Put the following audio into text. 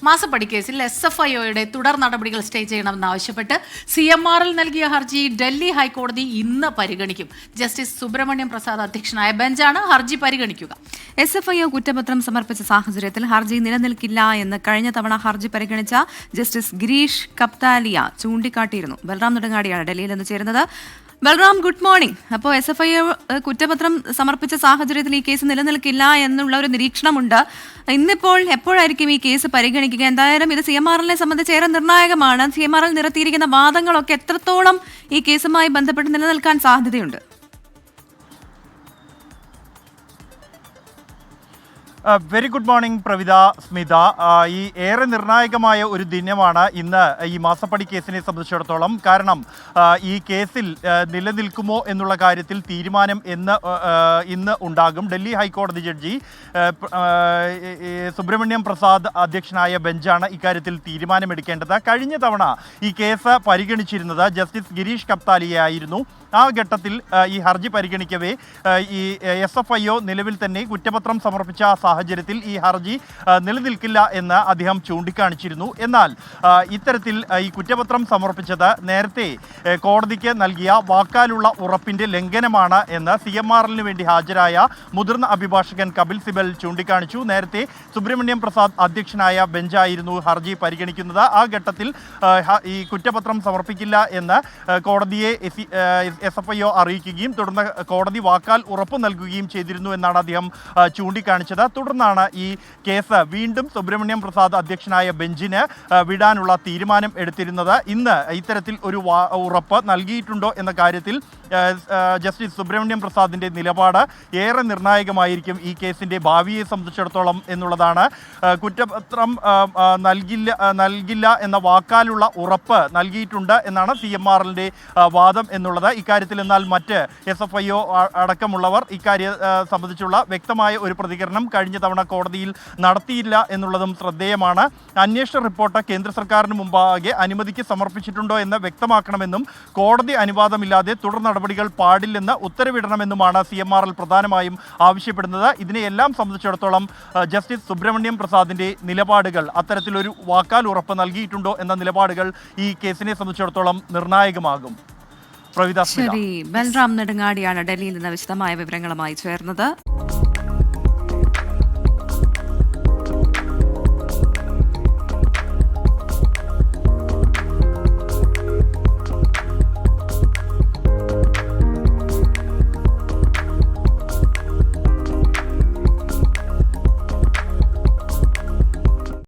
മാസപ്പടി കേസിൽ SFIOയുടെ തുടർ നടപടികൾ സ്റ്റേ ചെയ്യണമെന്നാവശ്യപ്പെട്ട് CMRL നൽകിയ ഹർജി ഡൽഹി ഹൈക്കോടതി ഇന്ന് പരിഗണിക്കും. ജസ്റ്റിസ് സുബ്രഹ്മണ്യം പ്രസാദ് അധ്യക്ഷനായ ബെഞ്ചാണ് ഹർജി പരിഗണിക്കുക. SFIO കുറ്റപത്രം സമർപ്പിച്ച സാഹചര്യത്തിൽ ഹർജി നിലനിൽക്കില്ല എന്ന് കഴിഞ്ഞ തവണ ഹർജി പരിഗണിച്ച ജസ്റ്റിസ് ഗിരീഷ് കപ്താലിയ ചൂണ്ടിക്കാട്ടിയിരുന്നു. ബൽറാം നെടുങ്ങാടിയാണ് ഡൽഹിയിൽ നിന്ന് ചേരുന്നത്. Balram, good morning. അപ്പോൾ SFIO കുറ്റപത്രം സമർപ്പിച്ച സാഹചര്യത്തിൽ ഈ കേസ് നിലനിൽക്കില്ല എന്നുള്ള ഒരു നിരീക്ഷണമുണ്ട്. ഇന്നിപ്പോൾ എപ്പോഴായിരിക്കും ഈ കേസ് പരിഗണിക്കുക? എന്തായാലും ഇത് CMRLനെ സംബന്ധിച്ച് ഏറെ നിർണായകമാണ്. CMRL നിരത്തിയിരിക്കുന്ന വാദങ്ങളൊക്കെ എത്രത്തോളം ഈ കേസുമായി ബന്ധപ്പെട്ട് നിലനിൽക്കാൻ സാധ്യതയുണ്ട്? Very good morning Pravitha, Smitha. ഈ ഏറെ നിർണായകമായ ഒരു ദിനമാണ് ഇന്ന് ഈ മാസപ്പടി കേസിനെ സംബന്ധിച്ചിടത്തോളം. കാരണം ഈ കേസിൽ നിലനിൽക്കുമോ എന്നുള്ള കാര്യത്തിൽ തീരുമാനം ഇന്ന് ഉണ്ടാകും. ഡൽഹി ഹൈക്കോടതി ജഡ്ജി സുബ്രഹ്മണ്യം പ്രസാദ് അധ്യക്ഷനായ ബെഞ്ചാണ് ഇക്കാര്യത്തിൽ തീരുമാനമെടുക്കേണ്ടത്. കഴിഞ്ഞ തവണ ഈ കേസ് പരിഗണിച്ചിരുന്നത് ജസ്റ്റിസ് ഗിരീഷ് കപ്താലിയായിരുന്നു. ആ ഘട്ടത്തിൽ ഈ ഹർജി പരിഗണിക്കവേ ഈ SFIO നിലവിൽ തന്നെ കുറ്റപത്രം സമർപ്പിച്ച സാഹചര്യത്തിൽ ഈ ഹർജി നിലനിൽക്കില്ല എന്ന് അദ്ദേഹം ചൂണ്ടിക്കാണിച്ചിരുന്നു. എന്നാൽ ഇത്തരത്തിൽ ഈ കുറ്റപത്രം സമർപ്പിച്ചത് നേരത്തെ കോടതിക്ക് നൽകിയ വാക്കാലുള്ള ഉറപ്പിൻ്റെ ലംഘനമാണ് എന്ന് CMRLന് വേണ്ടി ഹാജരായ മുതിർന്ന അഭിഭാഷകൻ കപിൽ സിബൽ ചൂണ്ടിക്കാണിച്ചു. നേരത്തെ സുബ്രഹ്മണ്യം പ്രസാദ് അധ്യക്ഷനായ ബെഞ്ചായിരുന്നു ഹർജി പരിഗണിക്കുന്നത്. ആ ഘട്ടത്തിൽ ഈ കുറ്റപത്രം സമർപ്പിക്കില്ല എന്ന് കോടതിയെ SFIO അറിയിക്കുകയും തുടർന്ന് കോടതി വാക്കാൽ ഉറപ്പ് നൽകുകയും ചെയ്തിരുന്നു എന്നാണ് അദ്ദേഹം ചൂണ്ടിക്കാണിച്ചത്. തുടർന്നാണ് ഈ കേസ് വീണ്ടും സുബ്രഹ്മണ്യം പ്രസാദ് അധ്യക്ഷനായ ബെഞ്ചിന് വിടാനുള്ള തീരുമാനം എടുത്തിരുന്നത്. ഇന്ന് ഇത്തരത്തിൽ ഒരു ഉറപ്പ് നൽകിയിട്ടുണ്ടോ എന്ന കാര്യത്തിൽ ജസ്റ്റിസ് സുബ്രഹ്മണ്യം പ്രസാദിൻ്റെ നിലപാട് ഏറെ നിർണായകമായിരിക്കും ഈ കേസിൻ്റെ ഭാവിയെ സംബന്ധിച്ചിടത്തോളം എന്നുള്ളതാണ്. കുറ്റപത്രം നൽകില്ല എന്ന വാക്കാലുള്ള ഉറപ്പ് നൽകിയിട്ടുണ്ട് എന്നാണ് CMRLൻ്റെ വാദം എന്നുള്ളത്. ഇക്കാര്യത്തിൽ എന്നാൽ മറ്റ് SFIO അടക്കമുള്ളവർ ഇക്കാര്യം സംബന്ധിച്ചുള്ള വ്യക്തമായ ഒരു പ്രതികരണം കഴിഞ്ഞ തവണ കോടതിയിൽ നടത്തിയില്ല എന്നുള്ളതും ശ്രദ്ധേയമാണ്. അന്വേഷണ റിപ്പോർട്ട് കേന്ദ്ര സർക്കാരിന് മുമ്പാകെ അനുമതിക്ക് സമർപ്പിച്ചിട്ടുണ്ടോ എന്ന് വ്യക്തമാക്കണമെന്നും കോടതി അനുവാദമില്ലാതെ തുടർ നടപടികൾ പാടില്ലെന്ന് ഉത്തരവിടണമെന്നുമാണ് CMRL പ്രധാനമായും ആവശ്യപ്പെടുന്നത്. ഇതിനെയെല്ലാം സംബന്ധിച്ചിടത്തോളം ജസ്റ്റിസ് സുബ്രഹ്മണ്യം പ്രസാദിൻ്റെ നിലപാടുകൾ, അത്തരത്തിലൊരു വാക്കാൽ ഉറപ്പ് നൽകിയിട്ടുണ്ടോ എന്ന നിലപാടുകൾ ഈ കേസിനെ സംബന്ധിച്ചിടത്തോളം നിർണായകമാകും. ശരി, ബൽറാം നെടുങ്ങാടിയാണ് ഡൽഹിയിൽ നിന്ന് വിശദമായ വിവരങ്ങളുമായി ചേർന്നത്.